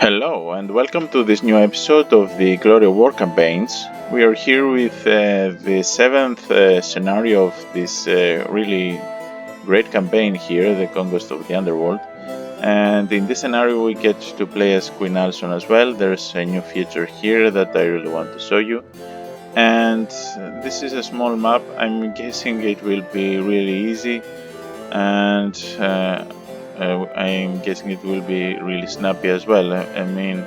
Hello and welcome to this new episode of the Glory of War campaigns. We are here with the seventh scenario of this really great campaign here, the Conquest of the Underworld. And in this scenario we get to play as Queen Alison as well. There's a new feature here that I really want to show you. And this is a small map. I'm guessing it will be really easy, and I'm guessing it will be really snappy as well. I mean,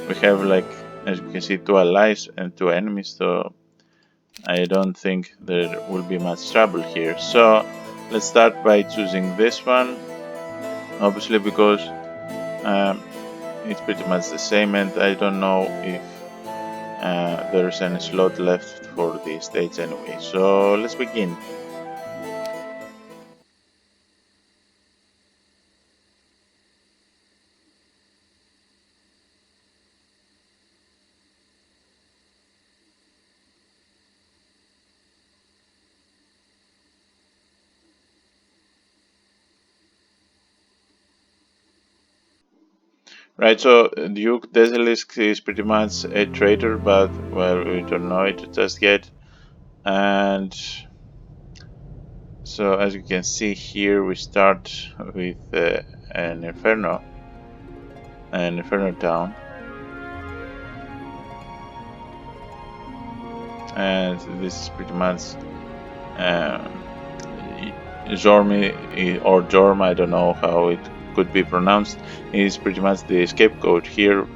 we have, like, as you can see, 2 allies and 2 enemies, so I don't think there will be much trouble here. So let's start by choosing this one, obviously because it's pretty much the same, and I don't know if there's any slot left for the stage anyway. So let's begin. Right, so Duke Deselisk is pretty much a traitor, but, well, we don't know it just yet. And so, as you can see here, we start with an Inferno town. And this is pretty much Jormi, or Jorm, I don't know how it could be pronounced, is pretty much the scapegoat here.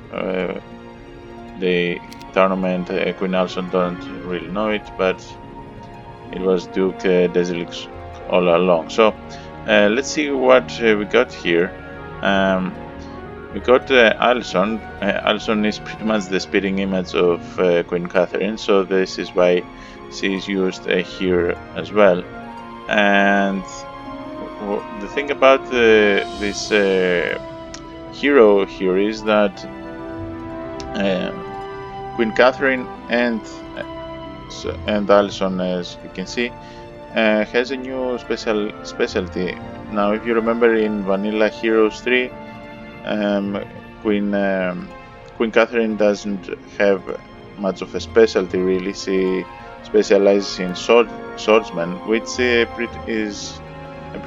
The tournament, Queen Alison don't really know it, but it was Duke Deselix all along. So let's see what we got here. We got Alison. Alison is pretty much the spitting image of Queen Catherine, so this is why she is used here as well. And the thing about this hero here is that Queen Catherine and Alison, as you can see, has a new specialty. Now, if you remember in Vanilla Heroes 3, Queen Catherine doesn't have much of a specialty really. She specializes in swordsman, which is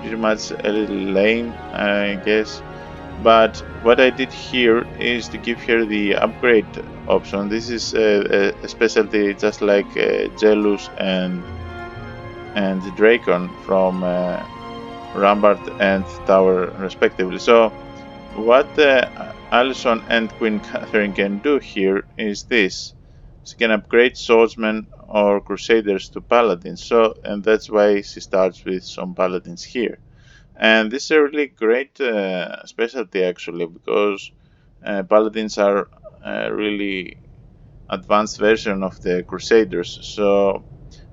pretty much a little lame, I guess. But what I did here is to give her the upgrade option. This is a specialty just like Jealous and Dracon from Rampart and Tower respectively. So what Alison and Queen Catherine can do here is this: she can upgrade swordsmen or crusaders to paladins. So, and that's why she starts with some paladins here. And this is a really great specialty actually, because paladins are a really advanced version of the crusaders. So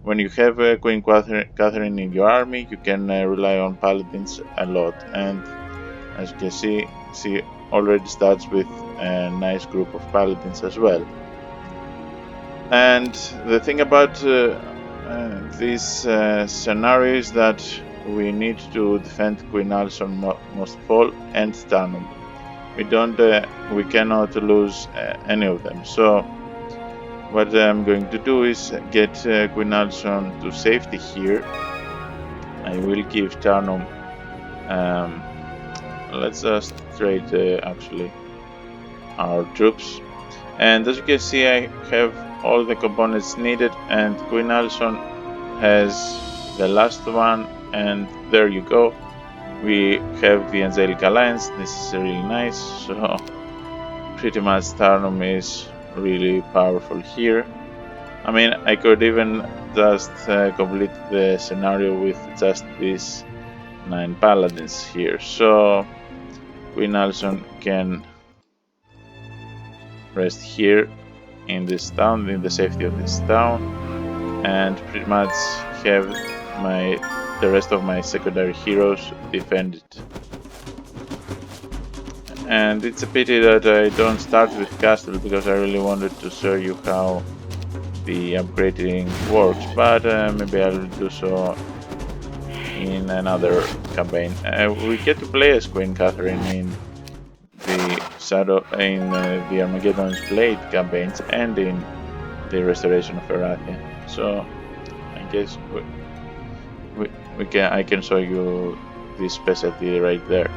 when you have Queen Catherine in your army, you can rely on paladins a lot. And as you can see, she already starts with a nice group of paladins as well. And the thing about this scenario is that we need to defend Queen Alison most of all, and Tarnum. We cannot lose any of them. So what I'm going to do is get Queen Alison to safety here. I will give Tarnum. Let's just trade actually our troops. And as you can see, I have all the components needed, and Queen Alison has the last one. And there you go, we have the Angelic Alliance. This is really nice. So pretty much Tarnum is really powerful here. I mean, I could even just complete the scenario with just these 9 paladins here. So Queen Alison can rest here in this town, in the safety of this town, and pretty much have the rest of my secondary heroes defend it. And it's a pity that I don't start with Castle, because I really wanted to show you how the upgrading works, but maybe I'll do so in another campaign. We get to play as Queen Catherine in the the Armageddon's Blade campaigns and in the Restoration of Erathia. So I guess I can show you this specialty right there.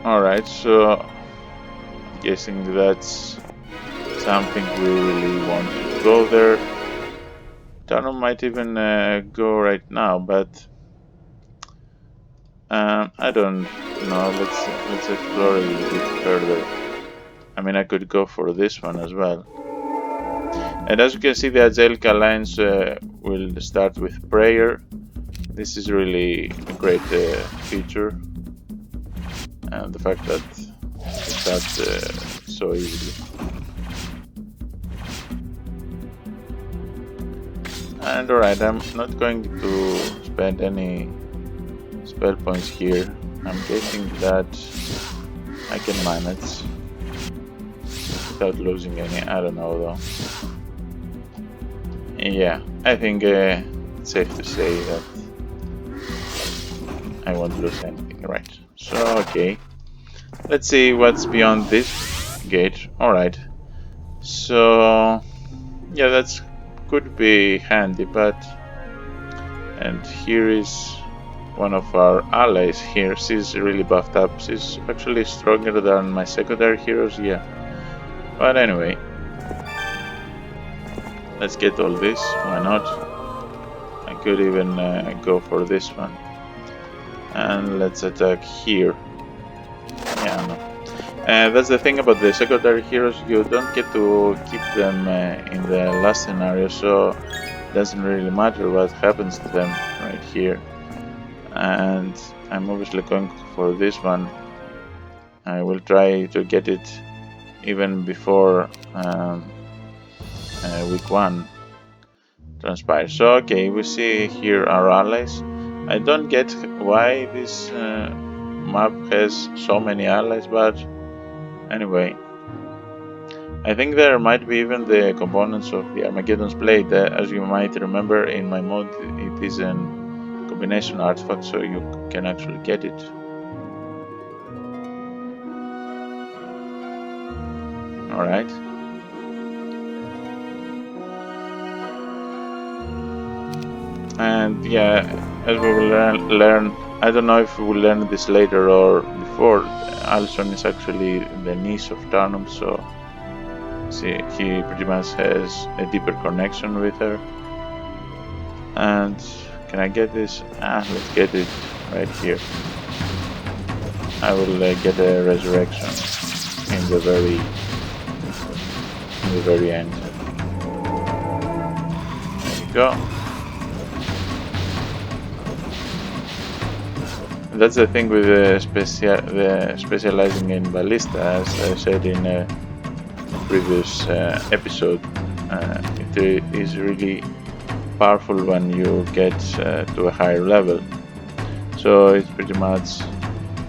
Alright, so I'm guessing that's something we really want to go there. Tano might even go right now, but I don't know. Let's explore a little bit further. I mean, I could go for this one as well. And as you can see, the Angelic Alliance will start with prayer. This is really a great feature, and the fact that it starts so easily. And alright, I'm not going to spend any spell points here. I'm guessing that I can manage without losing any. I don't know though. Yeah, I think it's safe to say that I won't lose anything, right? So, okay. Let's see what's beyond this gate. Alright. So, yeah, that's could be handy, but... And here is one of our allies here. She's really buffed up. She's actually stronger than my secondary heroes, yeah. But anyway. Let's get all this, why not? I could even go for this one. And let's attack here. Yeah, no. That's the thing about the secondary heroes, you don't get to keep them in the last scenario, so it doesn't really matter what happens to them right here. And I'm obviously going for this one. I will try to get it even before week 1 transpires. So okay, we see here our allies. I don't get why this map has so many allies, but anyway, I think there might be even the components of the Armageddon's Blade. As you might remember, in my mod it is an combination artifact, so you can actually get it. Alright. And yeah, as we will learn, I don't know if we will learn this later or before, Alison is actually the niece of Tarnum, so see, he pretty much has a deeper connection with her. And can I get this? Let's get it right here. I will get a resurrection in the very end. There you go. That's the thing with the specializing in ballista, as I said in a previous episode. It is really powerful when you get to a higher level. So it's pretty much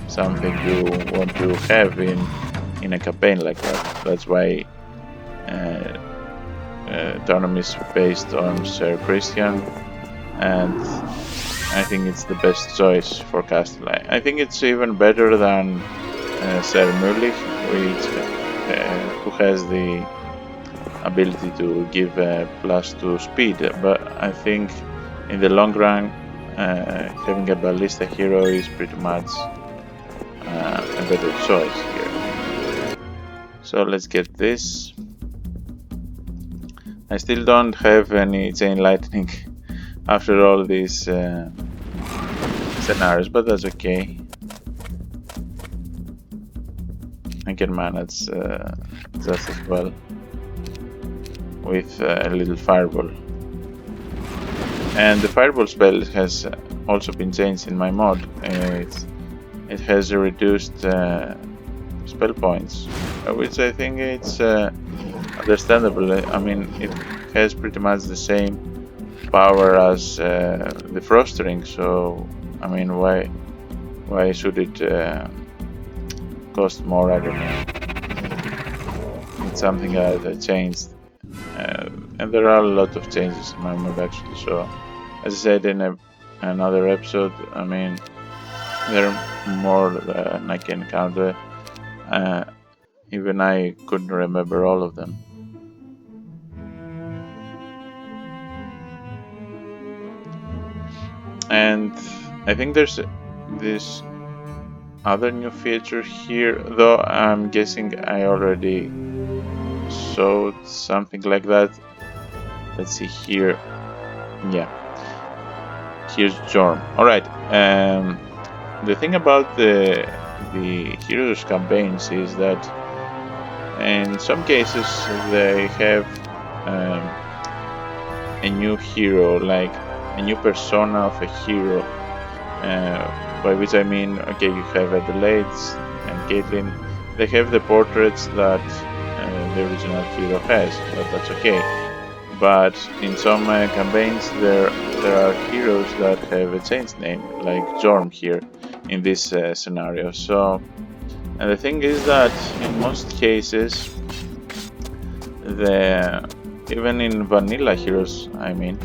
something you want to have in a campaign like that. That's why Tomis is based on Sir Christian, and I think it's the best choice for Castellan. I think it's even better than Sir Murlich, who has the ability to give +2 speed, but I think in the long run having a ballista hero is pretty much a better choice here. So let's get this. I still don't have any chain lightning after all these scenarios, but that's okay. I can manage just as well with a little fireball. And the fireball spell has also been changed in my mod. It has a reduced spell points, which I think it's understandable. I mean, it has pretty much the same power as the Frost Ring, so I mean, why should it cost more? I don't know. It's something that I changed, and there are a lot of changes in my mod actually. So, as I said in a another episode. I mean, there are more than I can count. Even I couldn't remember all of them. And I think there's this other new feature here, though I'm guessing I already saw something like that. Let's see here. Yeah, here's Jorm. Alright, the thing about the Heroes campaigns is that in some cases they have a new hero, like a new persona of a hero, by which I mean, okay, you have Adelaide's and Caitlyn, they have the portraits that the original hero has, but that's okay. But in some campaigns there are heroes that have a changed name, like Jorm here in this scenario. So, and the thing is that in most cases, even in vanilla heroes, I mean,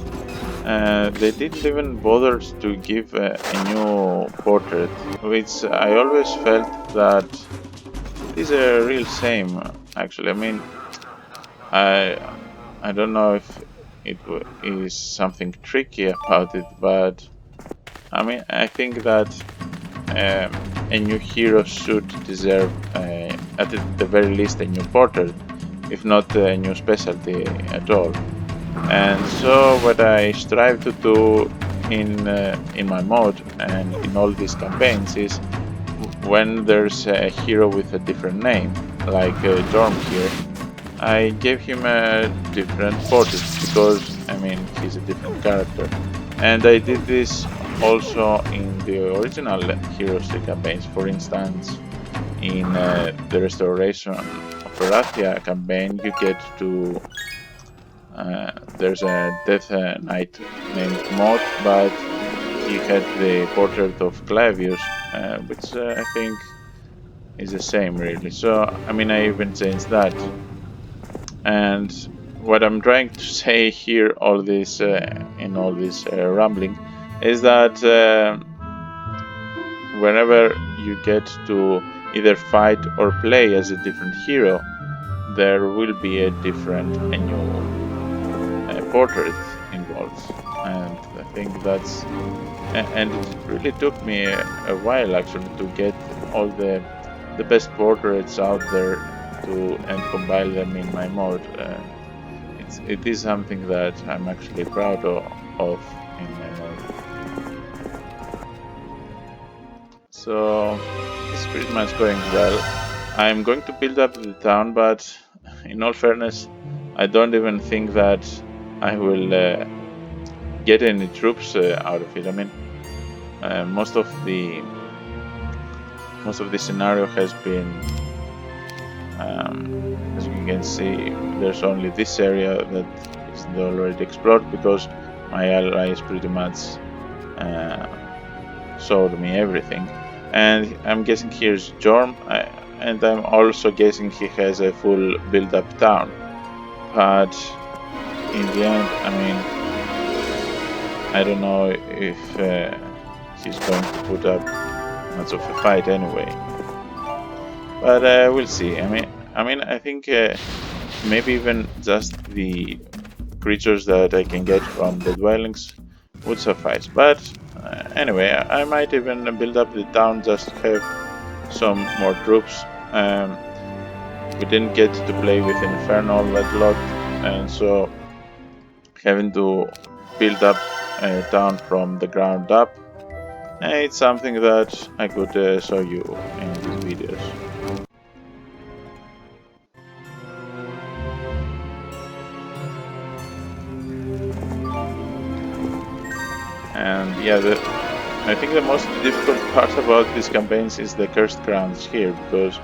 they didn't even bother to give a new portrait, which I always felt that it is a real shame. Actually, I mean, I don't know if it is something tricky about it, but I mean, I think that a new hero should deserve, at the very least, a new portrait, if not a new specialty at all. And so what I strive to do in my mod and in all these campaigns is, when there's a hero with a different name, like Jorm here, I gave him a different portrait because, I mean, he's a different character. And I did this also in the original Heroes campaigns. For instance, in the Restoration of Erathia campaign, you get to there's a Death Knight named Mod, but he had the portrait of Clavius, which I think is the same really. So I mean, I even changed that. And what I'm trying to say here, all this in all this rambling, is that whenever you get to either fight or play as a different hero, there will be a new portrait involved. And I think that's, and it really took me a while actually to get all the best portraits out there and compile them in my mod. It is something that I'm actually proud of in my mod. So it's pretty much going well. I'm going to build up the town, but in all fairness, I don't even think that I will get any troops out of it. I mean, most of the scenario has been, as you can see, there's only this area that is already explored because my allies pretty much showed me everything. And I'm guessing here's Jorm, and I'm also guessing he has a full build-up town. But in the end, I mean, I don't know if he's going to put up much of a fight anyway. But we'll see. I mean, I think maybe even just the creatures that I can get from the dwellings would suffice. But anyway, I might even build up the town just to have some more troops. We didn't get to play with Inferno that lot, and so having to build up a town from the ground up, it's something that I could show you in these videos. And yeah, I think the most difficult part about these campaigns is the cursed grounds here, because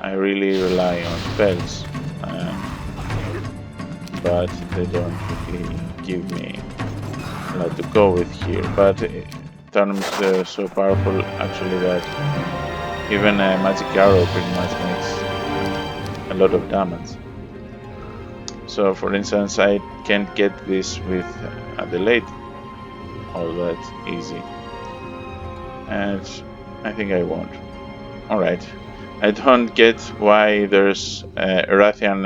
I really rely on spells, but they don't really give me a lot to go with here. But Tomis is so powerful actually that even a magic arrow pretty much makes a lot of damage. So for instance, I can't get this with Adelaide, all that easy. And I think I won't. Alright. I don't get why there's an Erathian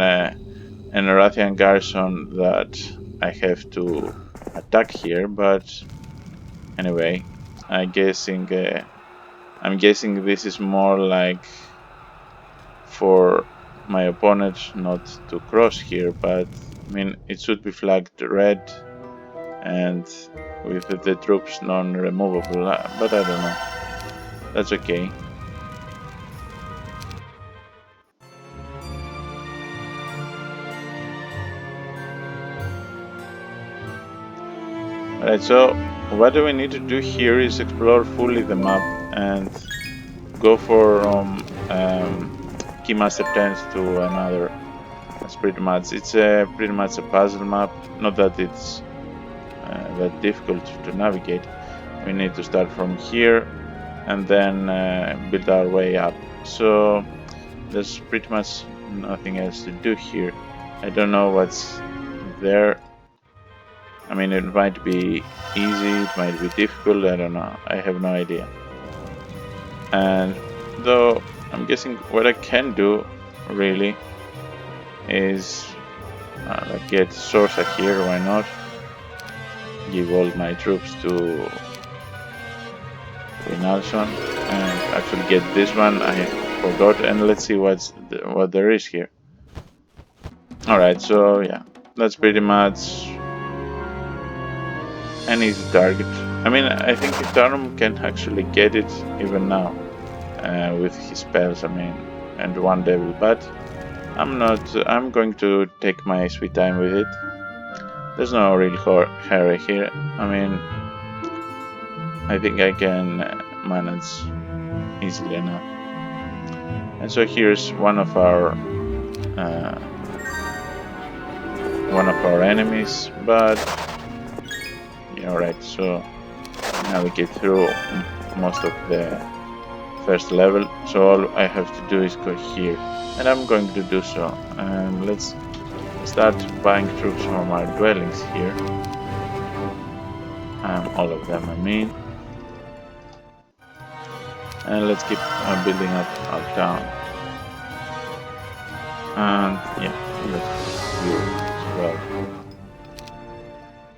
garrison that I have to attack here, but anyway, I'm guessing this is more like for my opponent not to cross here, but I mean it should be flagged red and with the troops non-removable, but I don't know. That's okay. Alright, so what do we need to do here is explore fully the map and go from Keymaster 10 to another. That's pretty much, it's pretty much a puzzle map, not that it's that difficult to navigate. We need to start from here and then build our way up. So there's pretty much nothing else to do here. I don't know what's there. I mean, it might be easy, it might be difficult, I don't know. I have no idea. And though I'm guessing what I can do really is like get Sorsa here, why not? Give all my troops to Rinalson and actually get this one. I forgot, and let's see what there is here. Alright, so yeah, that's pretty much an easy target. I mean, I think Tarnum can actually get it even now with his spells, I mean, and one devil, but I'm not. I'm going to take my sweet time with it. There's no real hurry here. I mean, I think I can manage easily enough. And so here's one of our enemies, but yeah, alright. So now we get through most of the first level. So all I have to do is go here, and I'm going to do so. And let's start buying troops from our dwellings here. All of them, I mean. And let's keep building up our town. And yeah, let's do it as well.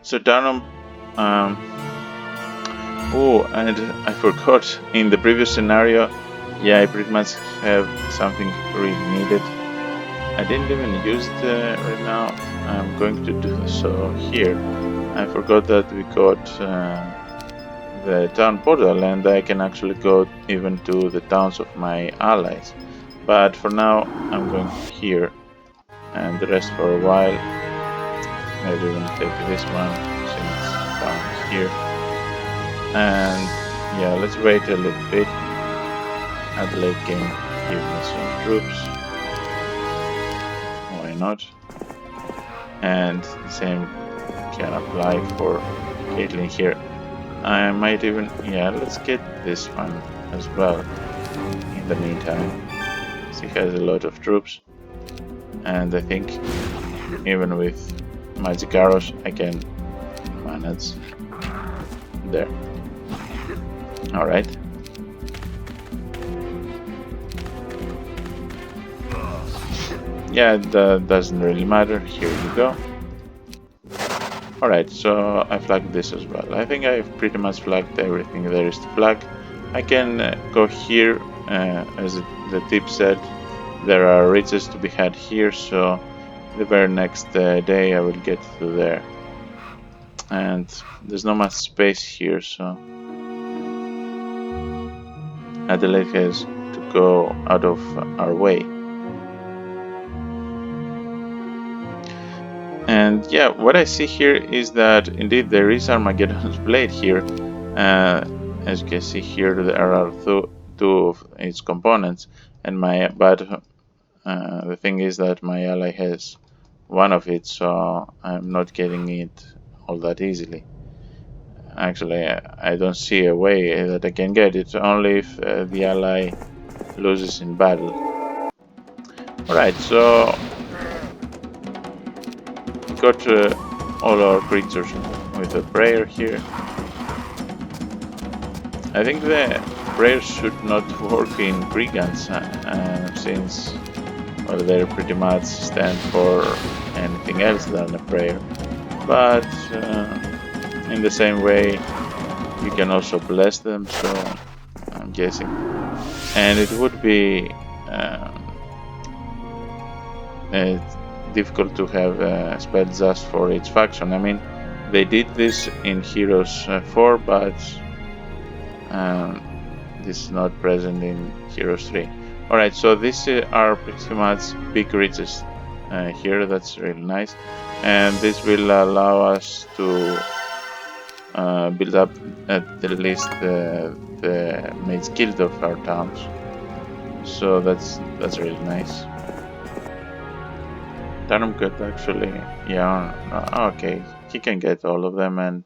So Darnum. Oh, and I forgot in the previous scenario. Yeah, I pretty much have something really needed. I didn't even use it right now. I'm going to do so here. I forgot that we got the town portal, and I can actually go even to the towns of my allies. But for now, I'm going here and the rest for a while. Maybe even take this one since down here. And yeah, let's wait a little bit. Adelaide can give me some troops. Why not? And the same can apply for Caitlin here. I might even, yeah, let's get this one as well in the meantime. She has a lot of troops, and I think even with magic arrows I can manage there. Alright. Yeah, that doesn't really matter. Here you go. Alright, so I flagged this as well. I think I've pretty much flagged everything there is to flag. I can go here, as the tip said, there are riches to be had here, so the very next day I will get to there. And there's not much space here, so Adelaide has to go out of our way. And yeah, what I see here is that indeed there is Armageddon's blade here. As you can see here, there are two of its components, and the thing is that my ally has one of it, so I'm not getting it all that easily. Actually, I don't see a way that I can get it, only if the ally loses in battle. Alright, so we got all our creatures with a prayer here. I think the prayers should not work in brigands since well, they pretty much stand for anything else than a prayer. But in the same way, you can also bless them, so I'm guessing. And it would be difficult to have a spell just for each faction. I mean, they did this in Heroes 4, but this is not present in Heroes 3. Alright, so these are pretty much big creatures here, that's really nice. And this will allow us to build up at the least the Mage Guild of our towns. So that's really nice. Tarnum could actually, yeah, okay, he can get all of them and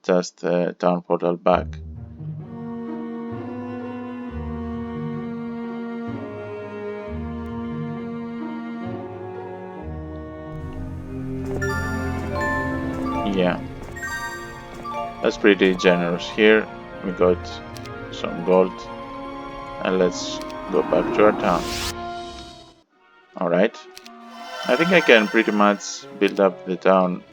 just town portal back. Yeah, that's pretty generous. Here we got some gold, and let's go back to our town. Alright, I think I can pretty much build up the town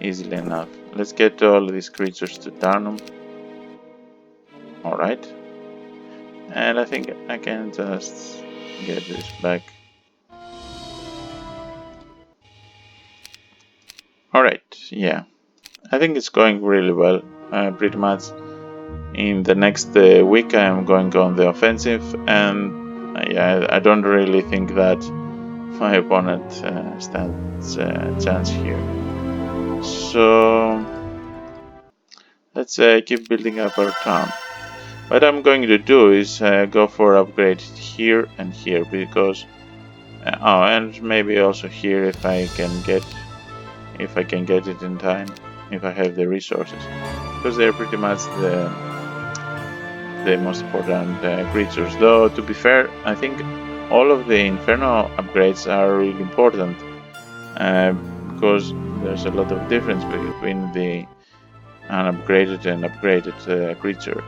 easily enough. Let's get all these creatures to Tarnum. Alright, and I think I can just get this back. Alright, yeah, I think it's going really well. Pretty much in the next week I am going on the offensive, and yeah, I don't really think that my opponent stands a chance here. So let's keep building up our town. What I'm going to do is go for upgrade here and here, because and maybe also here if I can get it in time, if I have the resources, because they're pretty much the most important creatures. Though to be fair, I think all of the Inferno upgrades are really important, because there's a lot of difference between the unupgraded and upgraded creature.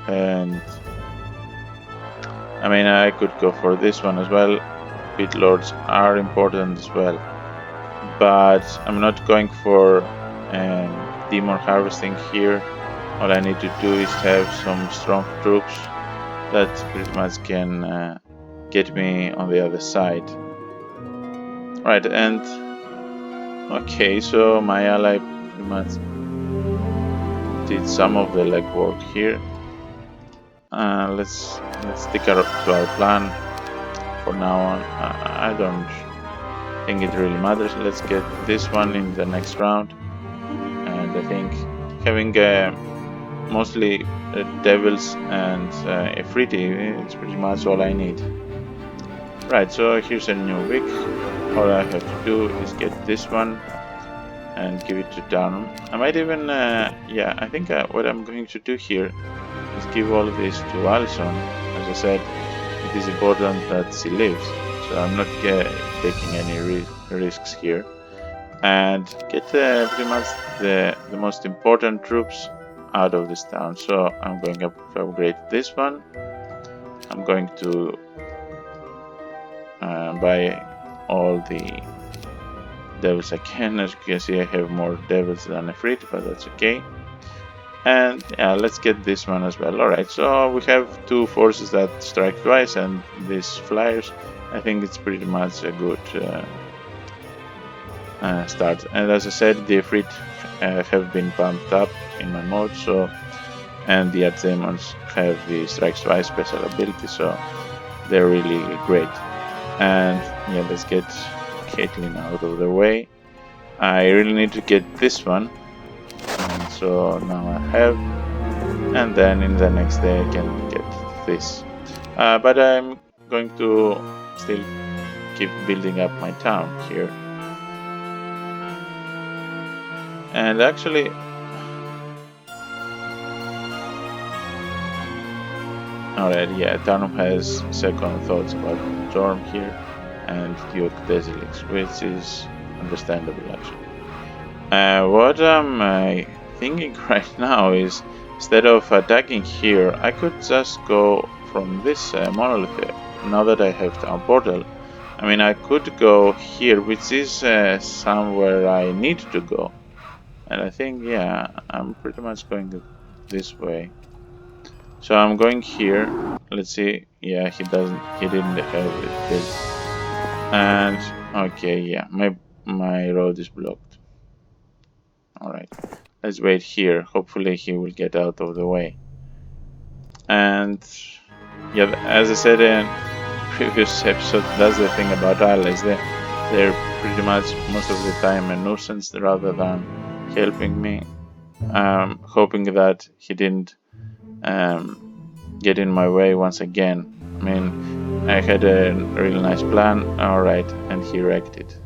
And I mean, I could go for this one as well. Pit Lords are important as well, but I'm not going for demon harvesting here. All I need to do is have some strong troops that pretty much can get me on the other side. Right, and okay, so my ally pretty much did some of the legwork here. Let's stick to our plan for now on. I don't think it really matters. Let's get this one in the next round, and I think having mostly devils and Ifriti is pretty much all I need. Right, so here's a new week. All I have to do is get this one and give it to Tarnum. I might even, yeah, I think what I'm going to do here is give all of this to Alison. As I said, it is important that she lives, so I'm not taking any risks here. And get pretty much the most important troops out of this town. So I'm going to upgrade this one. I'm going to buy all the devils I can. As you can see, I have more devils than Ifrit, but that's okay. And yeah, let's get this one as well. Alright, so we have two forces that strike twice, and these flyers. I think it's pretty much a good start. And as I said, the Ifrit have been pumped up in my mode, so, and the Archdemons have the strike twice special ability, so they're really great. And yeah, let's get Caitlyn out of the way. I really need to get this one, and so now I have, and then in the next day I can get this. But I'm going to still keep building up my town here. And actually, alright, yeah, Tarnum has second thoughts about Storm here and Duke Desilix, which is understandable actually. What I'm thinking right now is Instead of attacking here, I could just go from this monolith now that I have Town Portal. I mean, I could go here, which is somewhere I need to go. And I think, yeah, I'm pretty much going this way. So I'm going here. Let's see. Yeah, he didn't have it built. And okay, yeah, my road is blocked. Alright. Let's wait here. Hopefully he will get out of the way. And yeah, as I said in previous episode, that's the thing about allies. They're pretty much most of the time a nuisance rather than helping me. Hoping that he didn't get in my way once again. I mean, I had a really nice plan, alright, and he wrecked it.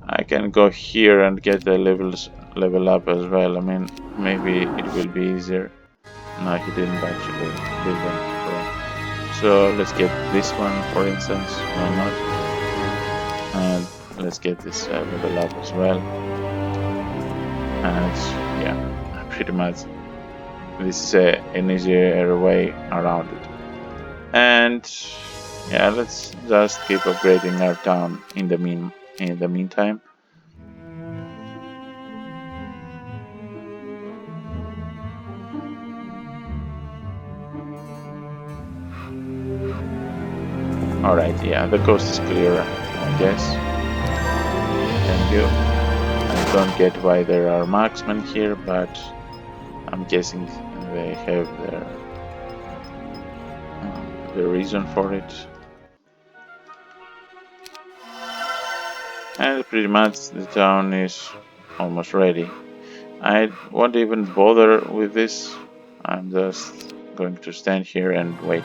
I can go here and get the level up as well. I mean, maybe it will be easier. No, he didn't actually do that. So let's get this one, for instance. Why not? And let's get this level up as well. And yeah, pretty much this is an easier way around it. And yeah, let's just keep upgrading our town in the meantime. Alright, yeah, the coast is clear, I guess. Thank you. I don't get why there are marksmen here, but I'm guessing they have the reason for it. And pretty much the town is almost ready. I won't even bother with this. I'm just going to stand here and wait.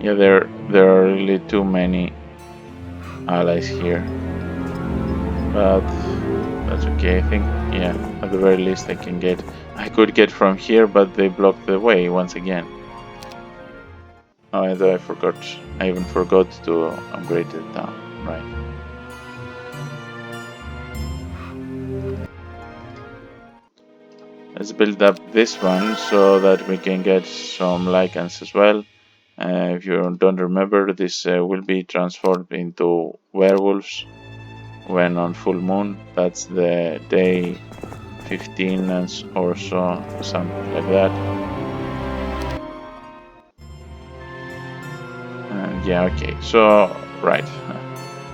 Yeah, there are really too many allies here, but that's okay. I think, yeah, at the very least I could get from here, but they blocked the way once again. Oh, and I even forgot to upgrade the town, right. Let's build up this one so that we can get some lichens as well. If you don't remember, this will be transformed into werewolves when on full moon. That's the day 15 or so, something like that. And yeah, okay, so right.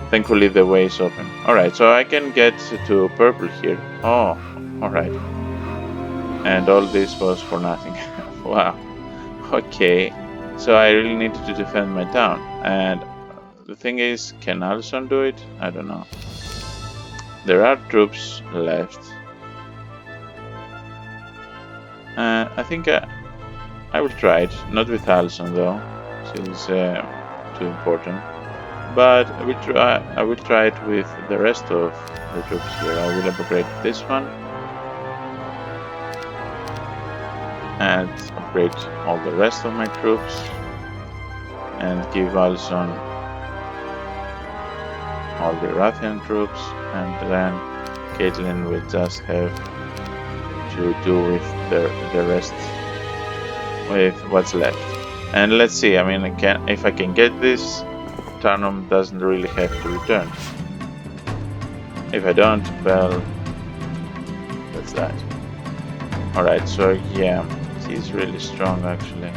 Thankfully the way is open. Alright, so I can get to purple here. Oh, alright. And all this was for nothing. Wow. Okay. So I really needed to defend my town. And the thing is, can Alison do it? I don't know. There are troops left. I think I will try it. Not with Alison though. She's too important. But I will try it with the rest of the troops here. I will upgrade this one. And upgrade all the rest of my troops. And give Alison all the Rathian troops. And then Caitlin will just have to do with the rest, with what's left. And let's see, I mean, if I can get this, Tarnum doesn't really have to return. If I don't, well, that's that. Alright, so yeah, he's really strong actually.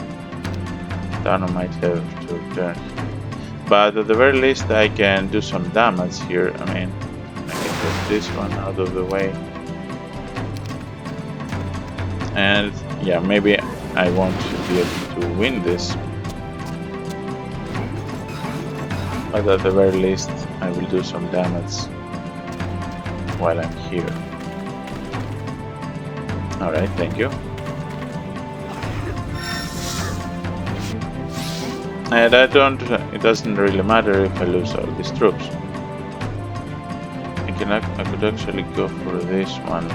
Tarnum might have to return. But at the very least I can do some damage here. I mean, I can get this one out of the way. And yeah, maybe I won't be able to win this. But at the very least I will do some damage while I'm here. Alright, thank you. And it doesn't really matter if I lose all these troops. I could actually go for this one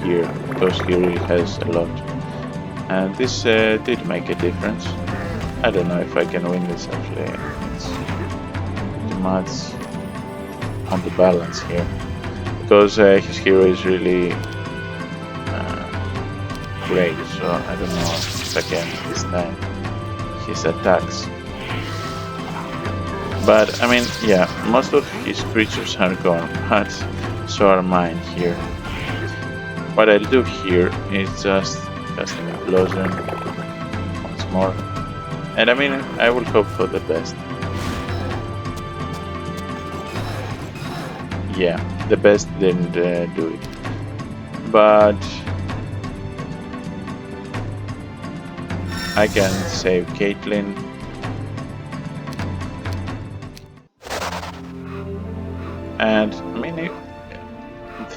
here, because he really has a lot. And this did make a difference. I don't know if I can win this actually. It's too much on the balance here, because his hero is really great, so I don't know if I can this time his attacks. But I mean, yeah, most of his creatures are gone, but so are mine here. What I'll do here is just cast an implosion once more, and I mean, I will hope for the best. Yeah, the best didn't do it, but I can save Caitlyn. And I mean,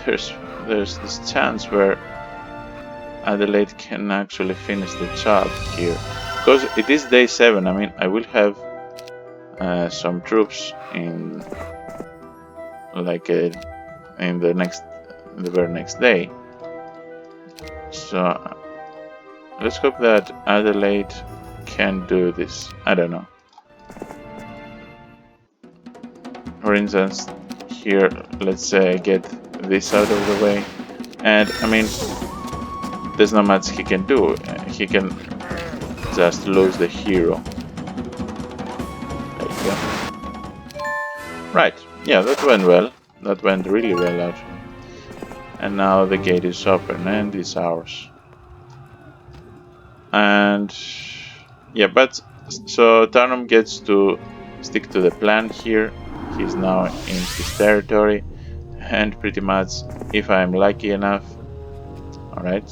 there's this chance where Adelaide can actually finish the job here, because it is day 7. I mean, I will have some troops in like in the very next day. So let's hope that Adelaide can do this. I don't know. For instance, here, let's get this out of the way, and I mean, there's not much he can do. He can just lose the hero. There you go. Right, yeah, that went well. That went really well, actually. And now the gate is open, and it's ours. And yeah, but so Tarnum gets to stick to the plan here. He's now in his territory, and pretty much, if I'm lucky enough, alright.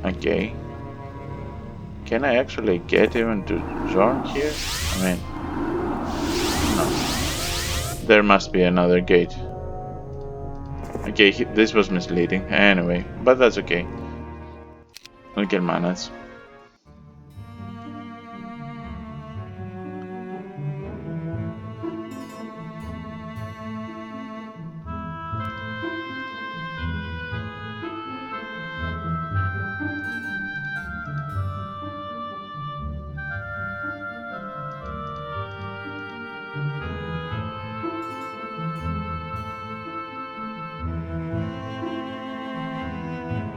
Okay. Can I actually get him into Zorn here? I mean, no. There must be another gate. Okay, this was misleading. Anyway, but that's okay. We can manage.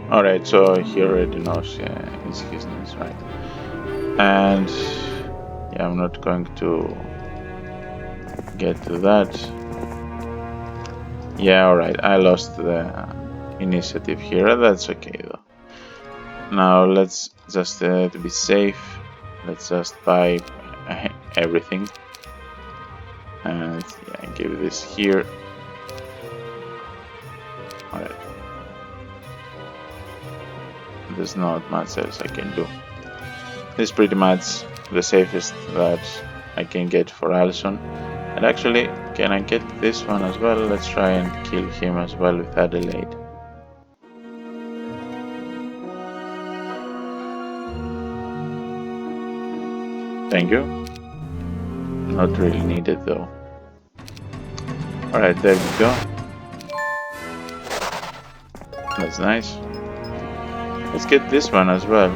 Alright, so he already knows it's his needs, right? And yeah, I'm not going to get to that. Yeah, alright, I lost the initiative here. That's okay though. Now let's just to be safe, let's just buy everything. And yeah, give this here. Alright. There's not much else I can do. This is pretty much the safest that I can get for Alison. And actually, can I get this one as well? Let's try and kill him as well with Adelaide. Thank you. Not really needed though. Alright, there we go. That's nice. Let's get this one as well.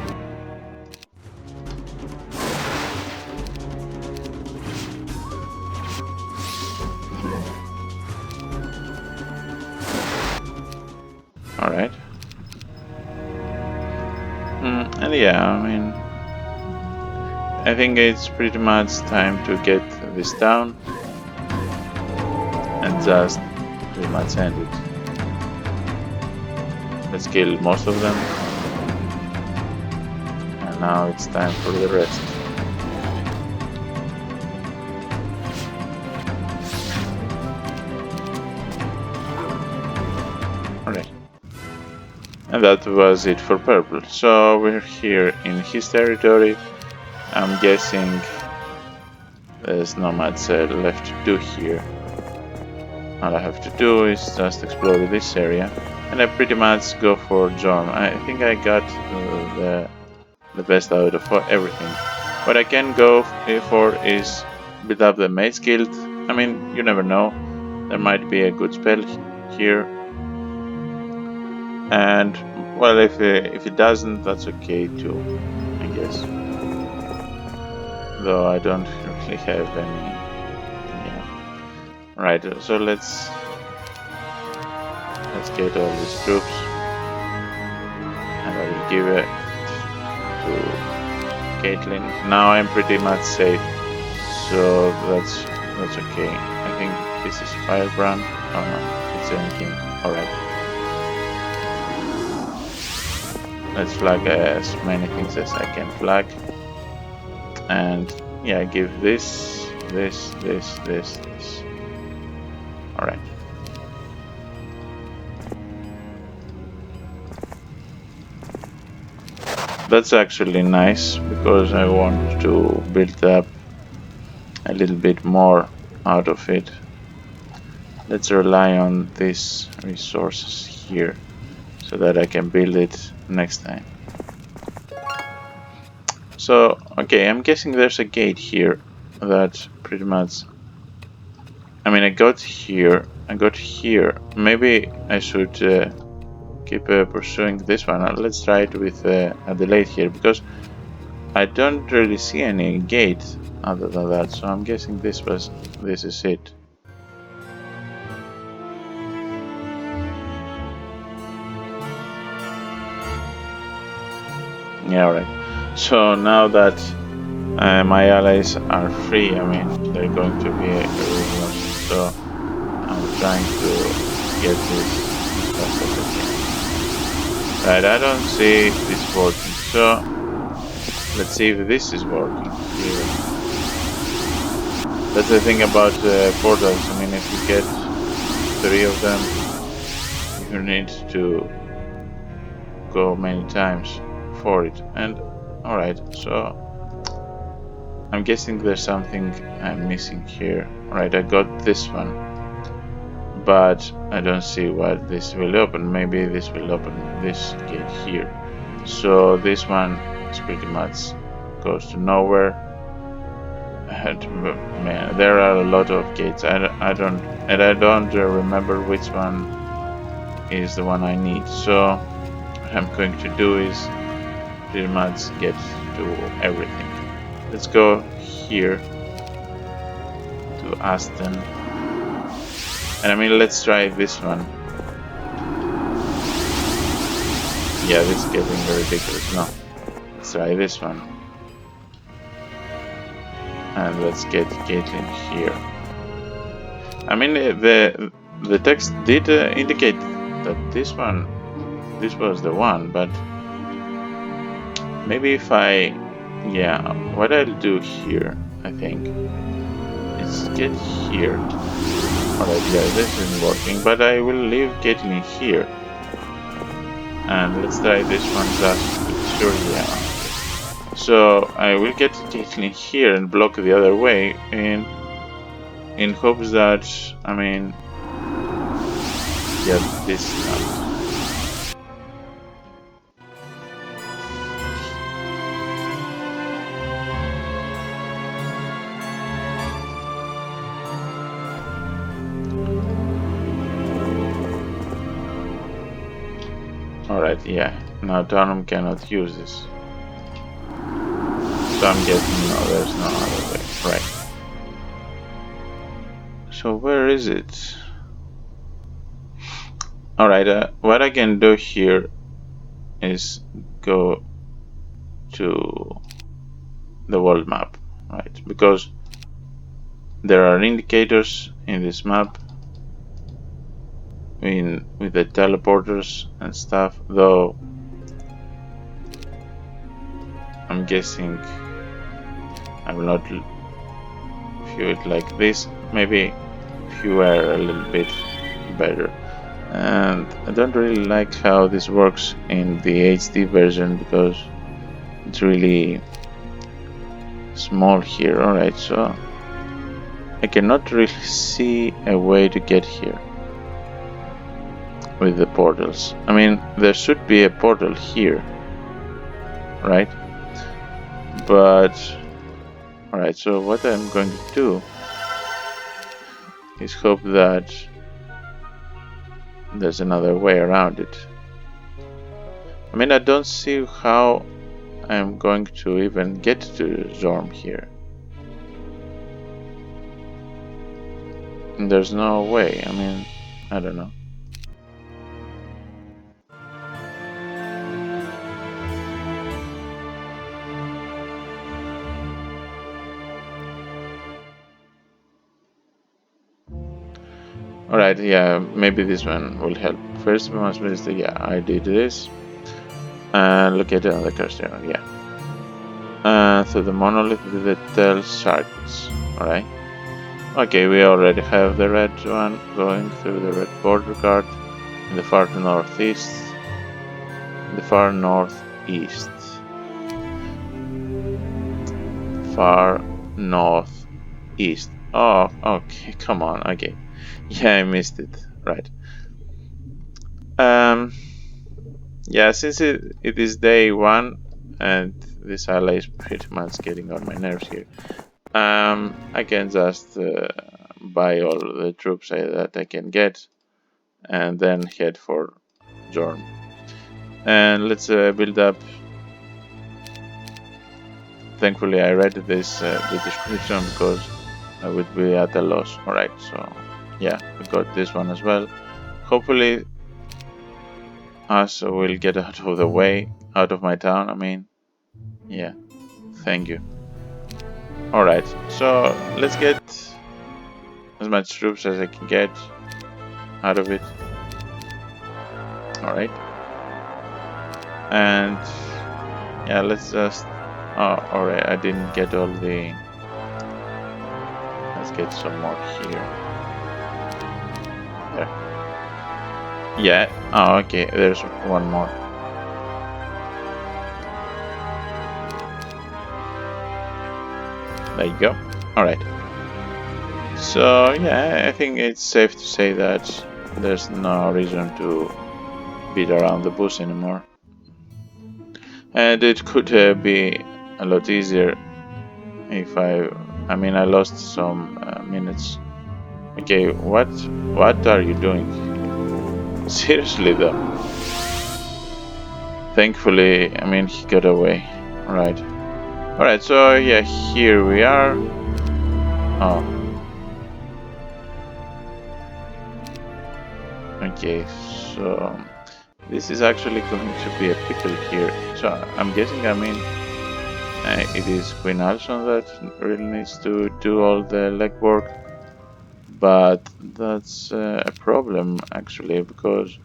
Alright. And yeah, I mean, I think it's pretty much time to get this down and just pretty much end it. Let's kill most of them. And now it's time for the rest. Alright. And that was it for purple. So we're here in his territory. I'm guessing there's not much left to do here. All I have to do is just explore this area, and I pretty much go for Jorm. I think I got the best out of everything. What I can go for is build up the Mage Guild. I mean, you never know. There might be a good spell here. And well, if it doesn't, that's okay too, I guess. Though I don't really have any. Yeah. Right. So let's get all these troops, and I will give it to Caitlin. Now I'm pretty much safe, so that's okay. I think this is Firebrand. Oh no, it's anything. All right. Let's flag as many things as I can flag, and yeah, give this. All right. That's actually nice because I want to build up a little bit more out of it. Let's rely on these resources here so that I can build it next time. So, okay, I'm guessing there's a gate here that pretty much... I mean, I got here. Maybe I should keep pursuing this one. Let's try it with Adelaide here, because I don't really see any gate other than that, so I'm guessing this is it. Yeah, right. So now that my allies are free, I mean, they're going to be originals, so I'm trying to get this as fast as I can. Right, I don't see this working, so let's see if this is working here. That's the thing about portals. I mean, if you get 3 of them, you need to go many times for it. And alright, so I'm guessing there's something I'm missing here. Alright, I got this one, but I don't see what this will open. Maybe this will open this gate here. So this one is pretty much goes to nowhere. And man, there are a lot of gates. I don't remember which one is the one I need. So what I'm going to do is pretty much get to everything. Let's go here to Aston, and I mean, let's try this one. Yeah, this is getting ridiculous. No, let's try this one, and let's get Caitlin here. I mean, the text did indicate that this was the one, but maybe if yeah, what I'll do here, I think, is get here. Alright, yeah, this isn't working, but I will leave Caitlin here. And let's try this one just sure, yeah. So I will get Caitlin here and block the other way in hopes that, I mean, yeah, this not. Alright, yeah. Now Donham cannot use this. So I'm guessing no, there's no other way. Right. So where is it? Alright, what I can do here is go to the world map, right? Because there are indicators in this map with the teleporters and stuff, though I'm guessing I will not view it like this. Maybe viewer a little bit better. And I don't really like how this works in the HD version because it's really small here. Alright, so I cannot really see a way to get here with the portals. I mean, there should be a portal here, right? But alright, so what I'm going to do is hope that there's another way around it. I mean, I don't see how I'm going to even get to Zorm here. There's no way. I mean, I don't know. Alright, yeah, maybe this one will help. First, we must visit the, yeah, I did this. And look at the cursor, yeah. So the monolith with the tail shards, alright. Okay, we already have the red one going through the red border guard in the far northeast. In the far northeast. Far northeast. Oh, okay, come on, okay. Yeah, I missed it, right. Yeah, since it is day 1 and this ally is pretty much getting on my nerves here, I can just buy all the troops that I can get and then head for Zorn. And let's build up. Thankfully I read this the description because I would be at a loss. Alright, so yeah, we got this one as well. Hopefully us will get out of the way, out of my town, I mean. Yeah, thank you. Alright, so let's get as much troops as I can get out of it. Alright. And yeah, let's just... Oh, alright, I didn't get all the... Let's get some more here. There. Yeah, oh, okay, there's one more. There you go. Alright. So, yeah, I think it's safe to say that there's no reason to beat around the bush anymore. And it could be a lot easier if I mean, I lost some minutes. Okay, what are you doing? Seriously though. Thankfully, I mean, he got away. Alright, so yeah, here we are. Oh. Okay, so this is actually going to be a pickle here. So I'm guessing, I mean, it is Queen Alison that really needs to do all the legwork. But that's a problem actually, because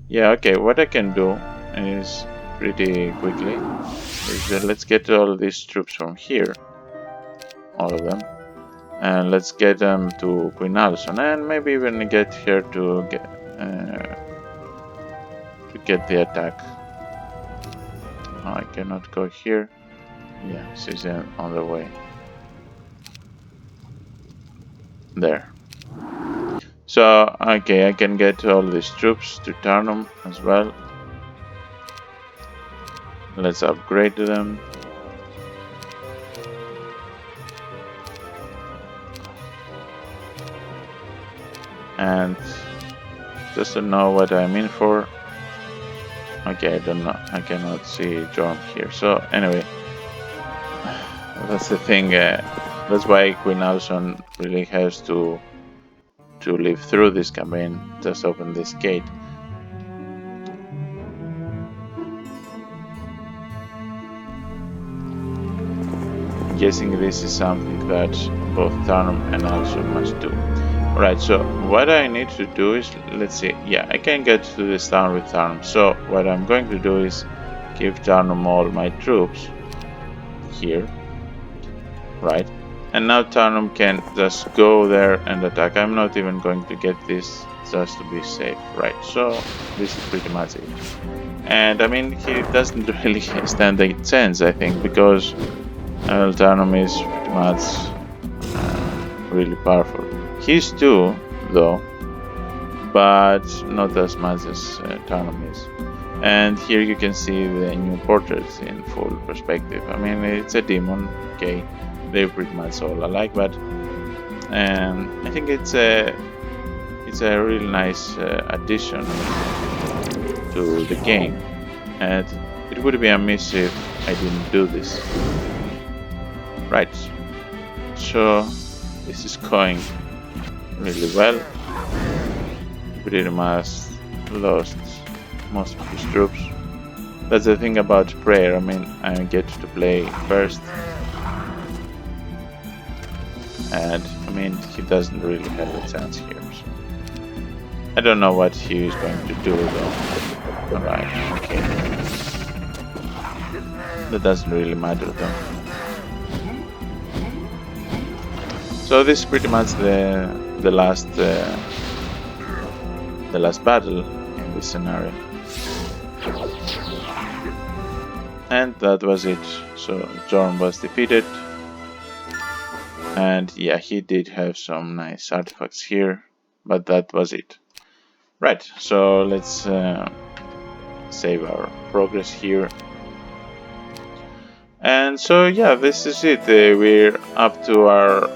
yeah, okay, what I can do is pretty quickly is let's get all these troops from here, all of them, and let's get them to Queen Alison, and maybe even get her to get the attack. Oh, I cannot go here. Yeah, she's on the way. There. So, okay, I can get all these troops to Tarnum as well. Let's upgrade them. And just to know what I'm in for. Okay, I don't know. I cannot see John here. So, anyway, that's the thing. That's why Queen Alison really has to live through this campaign. Just open this gate. I'm guessing this is something that both Tarnum and Alison must do. Alright, so what I need to do is, let's see, yeah, I can get to this town with Tarnum. So what I'm going to do is give Tarnum all my troops here, right? And now Tarnum can just go there and attack. I'm not even going to get this just to be safe, right? So this is pretty much it. And I mean, he doesn't really stand a chance, I think, because Tarnum is pretty much really powerful. He's 2, though, but not as much as Tarnum is. And here you can see the new portraits in full perspective. I mean, it's a demon, okay? They're pretty much all alike, but I think it's a really nice addition to the game. and it would be amiss if I didn't do this. Right, so this is going really well. Pretty much lost most of his troops. That's the thing about prayer, I mean, I get to play first. And, I mean, he doesn't really have a chance here. So. I don't know what he is going to do though. Alright, okay. That doesn't really matter though. So this is pretty much the last battle in this scenario. And that was it. So Jorn was defeated. And yeah, he did have some nice artifacts here, but that was it. Right, so let's save our progress here. And so yeah, this is it. We're up to our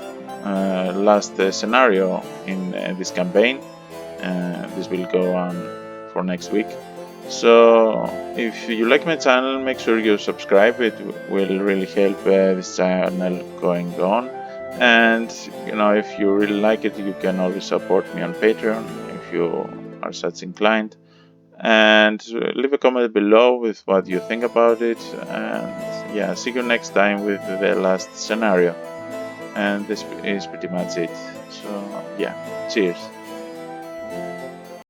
last scenario in this campaign. This will go on for next week. So if you like my channel, make sure you subscribe. It will really help this channel going on. And you know, if you really like it, you can always support me on Patreon if you are such inclined. And leave a comment below with what you think about it. And yeah, see you next time with the last scenario. And this is pretty much it. So yeah, cheers.